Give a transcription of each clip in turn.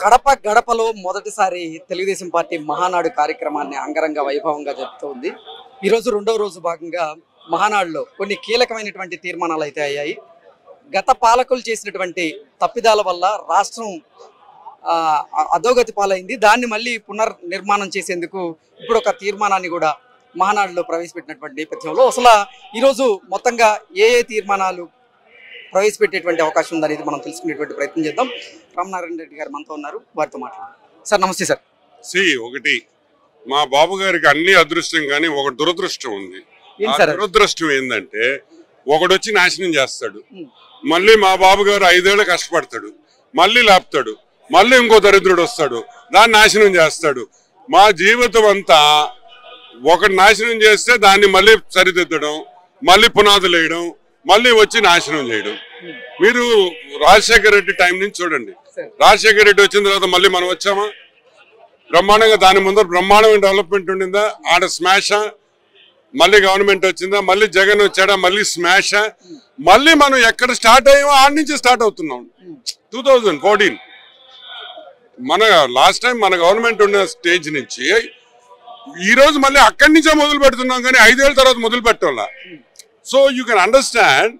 కడప గడపలో మొదటిసారి తెలుగుదేశం పార్టీ మహానాడు కార్యక్రమాన్ని అంగరంగ వైభవంగా జరుపుతోంది. ఈరోజు రెండవ రోజు భాగంగా మహానాడులో కొన్ని కీలకమైనటువంటి తీర్మానాలు అయితే అయ్యాయి. గత పాలకులు చేసినటువంటి తప్పిదాల వల్ల రాష్ట్రం అధోగతి పాలైంది. దాన్ని మళ్ళీ పునర్నిర్మాణం చేసేందుకు ఇప్పుడు ఒక తీర్మానాన్ని కూడా మహానాడులో ప్రవేశపెట్టినటువంటి నేపథ్యంలో అసలు ఈరోజు మొత్తంగా ఏ తీర్మానాలు ప్రవేశపెట్టేటువంటి అవకాశం ఉందనేది మనం తెలుసుకునేటువంటి ప్రయత్నం చేద్దాం. రామనారాయణ రెడ్డి గారు మనతో ఉన్నారు, వారితో మాట్లాడారు. సార్ నమస్తే సార్. ఒకటి మా బాబు గారికి అన్ని అదృష్టం కానీ ఒక దురదృష్టం ఉంది. దురదృష్టం ఏంటంటే ఒకడొచ్చి నాశనం చేస్తాడు, మళ్ళీ మా బాబు గారు 5 ఏళ్ళు కష్టపడతాడు, మళ్ళీ లేపుతాడు, మళ్ళీ ఇంకో దరిద్రుడు వస్తాడు, దాన్ని నాశనం చేస్తాడు. మా జీవితం అంతా ఒకటి నాశనం చేస్తే దాన్ని మళ్ళీ సరిదిద్దడం, మళ్ళీ పునాదులు వేయడం, మళ్ళీ వచ్చి నాశనం చేయడం. మీరు రాజశేఖర రెడ్డి టైం నుంచి చూడండి. రాజశేఖర రెడ్డి వచ్చిన తర్వాత మళ్ళీ మనం వచ్చామా? బ్రహ్మాండంగా దాని ముందర బ్రహ్మాండమైన డెవలప్మెంట్ ఉండిందా? ఆడ స్మాషా? మళ్ళీ గవర్నమెంట్ వచ్చిందా? మళ్ళీ జగన్ వచ్చాడా? మళ్ళీ స్మాషా? మళ్ళీ మనం ఎక్కడ స్టార్ట్ అయ్యామో ఆడ నుంచి స్టార్ట్ అవుతున్నాం. 2014 మన లాస్ట్ టైం మన గవర్నమెంట్ ఉన్న స్టేజ్ నుంచి ఈ రోజు మళ్ళీ అక్కడి నుంచే మొదలు పెడుతున్నాం, కానీ 5 ఏళ్ళ తర్వాత మొదలు పెట్టాల. So you can understand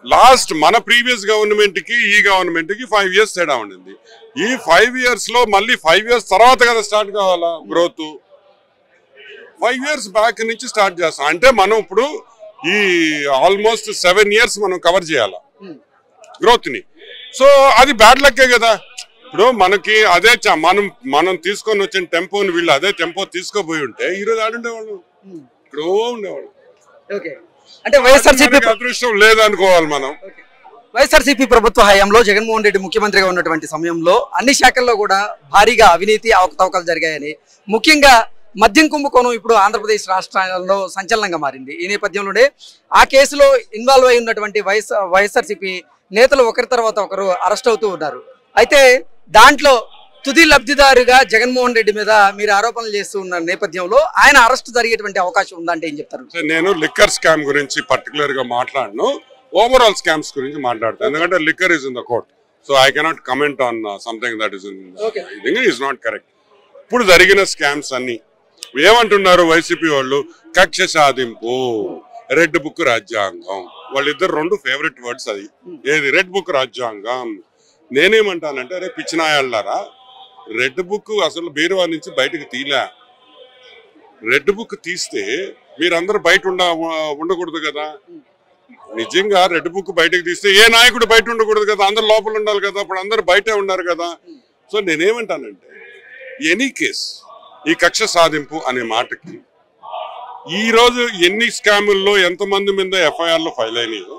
last మన ప్రీవియస్ గవర్నమెంట్ కి ఈ గవర్నమెంట్ కి 5 years తేడా ఉండింది. ఈ 5 years లో మళ్ళీ 5 years తర్వాత కదా స్టార్ట్ కావాలా గ్రోత్. 5 years బ్యాక్ నుంచి స్టార్ట్ చేస్తాం అంటే మనం ఇప్పుడు ఈ ఆల్మోస్ట్ 7 years మనం కవర్ చేయాలా గ్రోత్ ని. సో అది బ్యాడ్ లక్కే కదా. ఇప్పుడు మనకి అదే మనం తీసుకొని వచ్చిన టెంపోని వీళ్ళు అదే టెంపో తీసుకోపోయి ఉంటే ఈరోజు ఆడుండేవాళ్ళు, ఇక్కడ ఉండేవాళ్ళు. అంటే వైఎస్ఆర్సీపీ అదృష్టం లేదనుకోవాలి మనం. వైఎస్ఆర్సీపీ ప్రభుత్వ హయాంలో జగన్మోహన్ రెడ్డి ముఖ్యమంత్రిగా ఉన్నటువంటి సమయంలో అన్ని శాఖల్లో కూడా భారీగా అవినీతి అవకతవకలు జరిగాయని, ముఖ్యంగా మద్యం కుంభకోణం ఇప్పుడు ఆంధ్రప్రదేశ్ రాష్ట్రాల్లో సంచలనంగా మారింది. ఈ నేపథ్యంలోనే ఆ కేసులో ఇన్వాల్వ్ అయి ఉన్నటువంటి వైఎస్ఆర్సీపీ నేతలు ఒకరి తర్వాత ఒకరు అరెస్ట్ అవుతూ ఉన్నారు. అయితే దాంట్లో తుది లబ్ధిదారుగా జగన్మోహన్ రెడ్డి మీద మీరు ఆరోపణలు చేస్తూ ఉన్న నేపథ్యంలో ఆయన అరెస్ట్ జరిగేటువంటి అవకాశం ఉందంటే ఏం చెప్తారు? నేను లిక్కర్ స్కామ్ గురించి పర్టికులర్ గా మాట్లాడను, ఓవరాల్ స్కామ్స్ గురించి మాట్లాడతాను. ఎందుకంటే liquor is in the court, so I cannot comment on something that is is not correct. ఇప్పుడు జరిగిన స్కామ్స్ అన్ని ఏమంటున్నారు వైసీపీ వాళ్ళు? కక్ష సాధింపు, రెడ్ బుక్ రాజ్యాంగం. వాళ్ళిద్దరు 2 ఫేవరెట్ వర్డ్స్. అది ఏది? రెడ్ బుక్ రాజ్యాంగం. నేనేమంటానంటే అరే పిచ్చినాయాళ్ళారా, రెడ్ బుక్ అసలు బీరువా నుంచి బయటకు తీలే. రెడ్ బుక్ తీస్తే మీరందరూ బయట ఉండకూడదు కదా. నిజంగా రెడ్ బుక్ బయటకు తీస్తే ఏ నాయకుడు బయట ఉండకూడదు కదా, అందరు లోపల ఉండాలి కదా. అప్పుడు అందరు బయటే ఉన్నారు కదా. సో నేనేమంటానంటే ఎనీ కేస్ ఈ కక్ష సాధింపు అనే మాటకి ఈ రోజు ఎన్ని స్కాముల్లో ఎంతమంది మీద ఎఫ్ఐఆర్లు ఫైల్ అయినాయో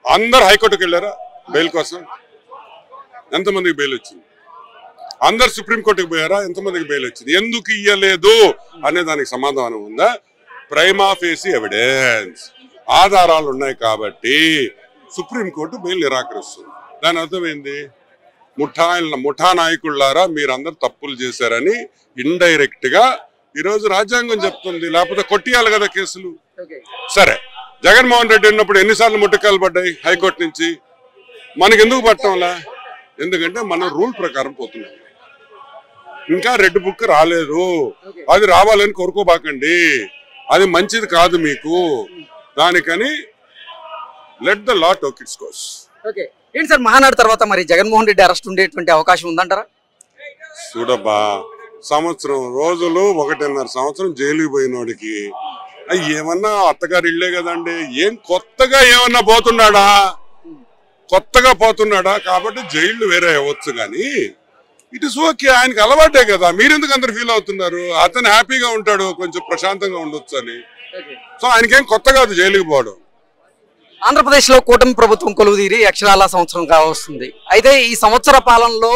అందరు హైకోర్టుకు వెళ్ళారా బెయిల్ కోసం? ఎంతమందికి బెయిల్ వచ్చింది? అందరు సుప్రీంకోర్టుకు పోయారా? ఎంతమందికి బెయిల్ వచ్చింది? ఎందుకు ఇయ్యలేదు అనే దానికి సమాధానం ఉందా? ప్రైమా ఫేసి ఎవిడెన్స్, ఆధారాలు ఉన్నాయి కాబట్టి సుప్రీంకోర్టు బెయిల్ నిరాకరిస్తుంది. దాని అర్థం ఏంది? ముఠా నాయకులారా మీరందరూ తప్పులు చేశారని ఇండైరెక్ట్ గా ఈరోజు రాజ్యాంగం చెప్తుంది. లేకపోతే కొట్టియాలి కదా కేసులు. సరే, జగన్మోహన్ రెడ్డి ఉన్నప్పుడు ఎన్నిసార్లు ముట్టకాలు పడ్డాయి హైకోర్టు నుంచి? మనకి ఎందుకు పట్టంలా? ఎందుకంటే మనం రూల్ ప్రకారం పోతున్నాం. ఇంకా రెడ్ బుక్ రాలేదు, అది రావాలని కోరుకోబాకండి, అది మంచిది కాదు మీకు. దానికని let the law take its course. ఏంటి సార్, మహానాడు తర్వాత మరి జగన్మోహన్ రెడ్డి అరెస్ట్ ఉండేటువంటి అవకాశం ఉందంటారా? చూడబ్బా, సంవత్సరం రోజులు 1.5 సంవత్సరం జైలుకి పోయినోడికి ఏమన్నా అత్తగారు ఇళ్లే కదండి. ఏం కొత్తగా ఏమన్నా పోతున్నాడా? కొత్తగా పోతున్నాడా? కాబట్టి జైళ్ళు వేరే అవ్వచ్చు, కానీ ఇట్ ఇస్ ఓకే. ఆయనకి అలవాటే కదా. మీరెందుకు అందరు ఫీల్ అవుతున్నారు? అతను హ్యాపీగా ఉంటాడు, కొంచెం ప్రశాంతంగా ఉండొచ్చు అని. సో ఆయనకేం కొత్త కాదు జైలుకి పోవడం. ఆంధ్రప్రదేశ్ లో కూటమి ప్రభుత్వం కొలువుదీరి అక్షరాల సంవత్సరం కావస్తుంది. అయితే ఈ సంవత్సర పాలనలో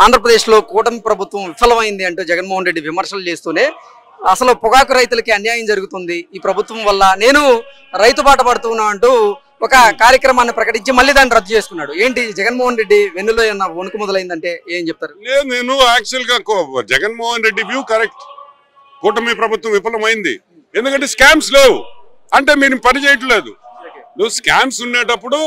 ఆంధ్రప్రదేశ్ లో కూటమి ప్రభుత్వం విఫలమైంది అంటూ జగన్మోహన్ రెడ్డి విమర్శలు చేస్తూనే అసలు పొగాకు రైతులకి అన్యాయం జరుగుతుంది ఈ ప్రభుత్వం వల్ల, నేను రైతు బాట పడుతున్నా అంటూ ఒక కార్యక్రమాన్ని ప్రకటించి మళ్ళీ దాన్ని రద్దు చేసుకున్నాడు. ఏంటి జగన్మోహన్ రెడ్డి వెన్నులో ఏమన్నా వణుకు మొదలైందంటే ఏం చెప్తారు? నేను యాక్చువల్ గా జగన్మోహన్ రెడ్డి వ్యూ కరెక్ట్. కూటమి ప్రభుత్వం విఫలమైంది ఎందుకంటే స్కామ్స్ లేవు అంటే మీరు పని చేయట్లేదు. నువ్వు స్కామ్స్ ఉండేటప్పుడు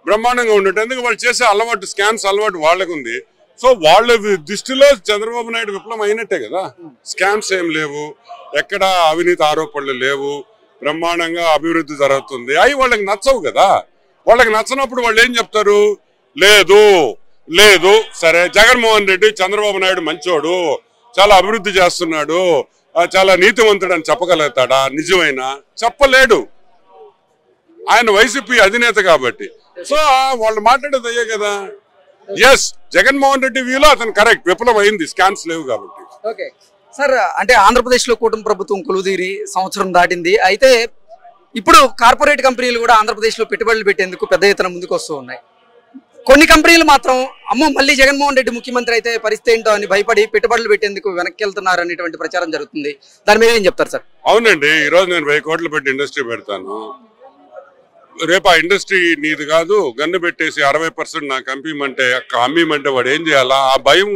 బ్రహ్మాండంగా ఉండేటందుకు వాళ్ళు చేసే అలవాటు, స్కామ్స్ అలవాటు వాళ్ళకు ఉంది. సో వాళ్ళ దృష్టిలో చంద్రబాబు నాయుడు విప్లవం అయినట్టే కదా. స్కామ్స్ ఏం లేవు, ఎక్కడ అవినీతి ఆరోపణలు లేవు, బ్రహ్మాండంగా అభివృద్ధి జరుగుతుంది. అవి వాళ్ళకి నచ్చవు కదా. వాళ్ళకి నచ్చనప్పుడు వాళ్ళు ఏం చెప్తారు? లేదు లేదు, సరే జగన్మోహన్ రెడ్డి చంద్రబాబు నాయుడు మంచోడు, చాలా అభివృద్ధి చేస్తున్నాడు, చాలా నీతివంతుడు అని చెప్పగలుగుతాడా? నిజమైనా చెప్పలేడు. ఆయన వైసీపీ అధినేత కాబట్టి. సో వాళ్ళు మాట్లాడేది అయ్యే కదా. ఎస్, జగన్మోహన్ రెడ్డి వ్యూలో అతను కరెక్ట్, విప్లవం అయింది, స్కామ్స్ లేవు కాబట్టి. ఓకే సార్, అంటే ఆంధ్రప్రదేశ్ లో కూటమి ప్రభుత్వం కొలువుదీరి సంవత్సరం దాటింది. అయితే ఇప్పుడు కార్పొరేట్ కంపెనీలు కూడా ఆంధ్రప్రదేశ్ లో పెట్టుబడులు పెట్టేందుకు పెద్ద ఎత్తున ముందుకు వస్తూ ఉన్నాయి. కొన్ని కంపెనీలు మాత్రం అమ్మో మళ్ళీ జగన్మోహన్ రెడ్డి ముఖ్యమంత్రి అయితే పరిస్థితి ఏంటో అని భయపడి పెట్టుబడులు పెట్టేందుకు వెనక్కి వెళ్తున్నారు అనేటువంటి ప్రచారం జరుగుతుంది. దాని మీద ఏం చెప్తారు సార్? అవునండి, ఈ రోజు నేను 1000 కోట్లు పెట్టి ఇండస్ట్రీ పెడతాను, రేపు ఆ ఇండస్ట్రీ నీది కాదు, గన్ను పెట్టేసి 60% నాకు అమ్మిమంటే వాడు ఏం చేయాలా? ఆ భయం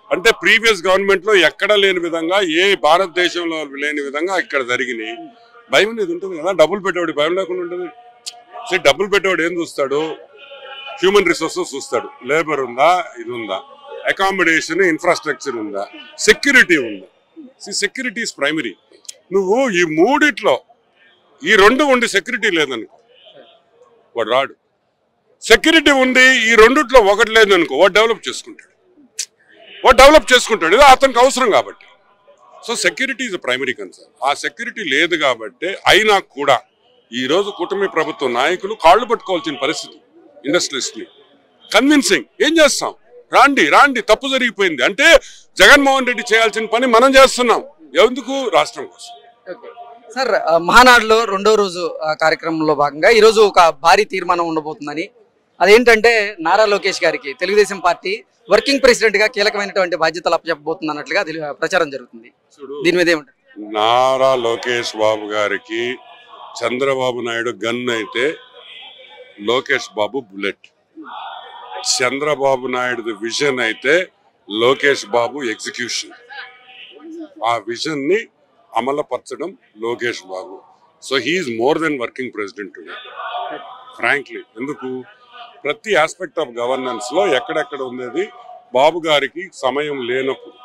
అంటే ప్రీవియస్ గవర్నమెంట్ లో ఎక్కడ లేని విధంగా, ఏ భారతదేశంలో లేని విధంగా ఇక్కడ జరిగినాయి. భయం అనేది ఉంటుంది కదా. డబ్బులు పెట్టేవాడు భయం లేకుండా ఉంటుంది. డబ్బులు పెట్టేవాడు ఏం చూస్తాడు? హ్యూమన్ రిసోర్సెస్ చూస్తాడు. లేబర్ ఉందా, ఇది ఉందా, అకామిడేషన్, ఇన్ఫ్రాస్ట్రక్చర్ ఉందా, సెక్యూరిటీ ఉందా. Security is primary. నువ్వు ఈ మూడిట్లో ఈ 2 ఉండి సెక్యూరిటీ లేదనుకో వాడు రాడు. సెక్యూరిటీ ఉంది, ఈ 2ట్లో ఒకటి లేదనుకో వాడు డెవలప్ చేసుకుంటాడు. ఇది అతనికి అవసరం కాబట్టి. So security is primary concern. ఆ సెక్యూరిటీ లేదు కాబట్టి అయినా కూడా ఈరోజు కూటమి ప్రభుత్వ నాయకులు కాళ్ళు పట్టుకోవాల్సిన పరిస్థితి. ఇండస్ట్రియలిస్ట్ని కన్విన్సింగ్ ఏం చేస్తాం? రాండి తప్పు జరిగిపోయింది అంటే జగన్మోహన్ రెడ్డి చేయాల్సిన పని మనం చేస్తున్నాం. ఎందుకు? రాష్ట్రం కోసం. సార్, మహానాడులో 2వ రోజు కార్యక్రమంలో భాగంగా ఈరోజు ఒక భారీ తీర్మానం ఉండబోతుందని, అదేంటంటే నారా లోకేష్ గారికి తెలుగుదేశం పార్టీ వర్కింగ్ ప్రెసిడెంట్ గా కీలకమైనటువంటి బాధ్యతలు అప్పచెప్పబోతుంది అన్నట్లుగా ప్రచారం జరుగుతుంది. దీని మీద ఏమంటారు? నారా లోకేష్ బాబు గారికి చంద్రబాబు నాయుడు గన్ అయితే లోకేష్ బాబు బుల్లెట్. చంద్రబాబు నాయుడు విజన్ అయితే లోకేష్ బాబు ఎగ్జిక్యూషన్. ఆ విజన్ ని అమలుపరచడం Lokesh Babu. So he's more than working president today frankly. ఎందుకు? ప్రతి ఆస్పెక్ట్ ఆఫ్ గవర్నెన్స్ లో ఎక్కడెక్కడ ఉండేది బాబు గారికి సమయం లేనప్పుడు.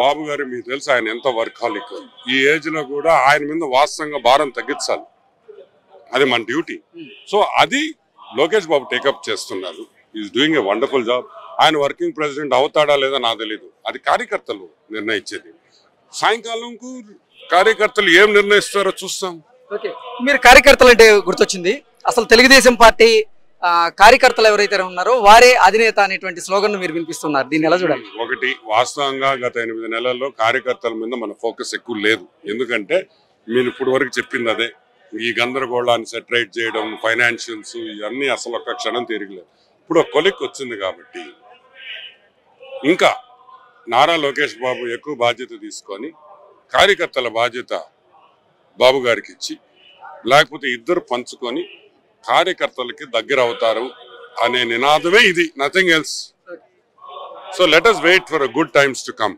బాబు గారు మీకు తెలుసు ఆయన ఎంత వర్కాలిక్. ఈ ఏజ్ లో కూడా ఆయన మీద వాస్తవంగా భారం తగ్గించాలి, అది మన డ్యూటీ. సో అది లోకేష్ బాబు టేకప్ చేస్తున్నారు. Is doing a wonderful job. ఆయన వర్కింగ్ ప్రెసిడెంట్ అవుతాడా లేదా నాకు తెలీదు, అది కార్యకర్తలు నిర్ణయించేది. సాయంకాలంకు కార్యకర్తలు ఏం నిర్ణయిస్తారో చూస్తాం. ఓకే, మీరు కార్యకర్తలు అంటే గుర్తొచ్చింది. అసలు తెలుగుదేశం పార్టీ కార్యకర్తలు ఎవరైతే ఉన్నారో వారే అధినేత అనేటువంటి స్లోగన్ మీరు వినిపిస్తున్నారు. దీన్ని ఎలా చూడాలి? ఒకటి, వాస్తవంగా గత 8 నెలల్లో కార్యకర్తల మీద మన ఫోకస్ ఎక్కువ లేదు. ఎందుకంటే మీరు ఇప్పుడు వరకు చెప్పింది అదే. ఈ గందరగోళాన్ని సెటరేట్ చేయడం, ఫైనాన్షియల్స్, ఇవన్నీ అసలు ఒక్క క్షణం తిరగలేదు. ఇప్పుడు ఒక కొలిక్ వచ్చింది కాబట్టి ఇంకా నారా లోకేష్ బాబు ఎక్కువ బాధ్యత తీసుకొని కార్యకర్తల బాధ్యత బాబు గారికి ఇచ్చి, లేకపోతే ఇద్దరు పంచుకొని కార్యకర్తలకి దగ్గర అవుతారు అనే నినాదమే ఇది, nothing else. So let us wait for a good times to come.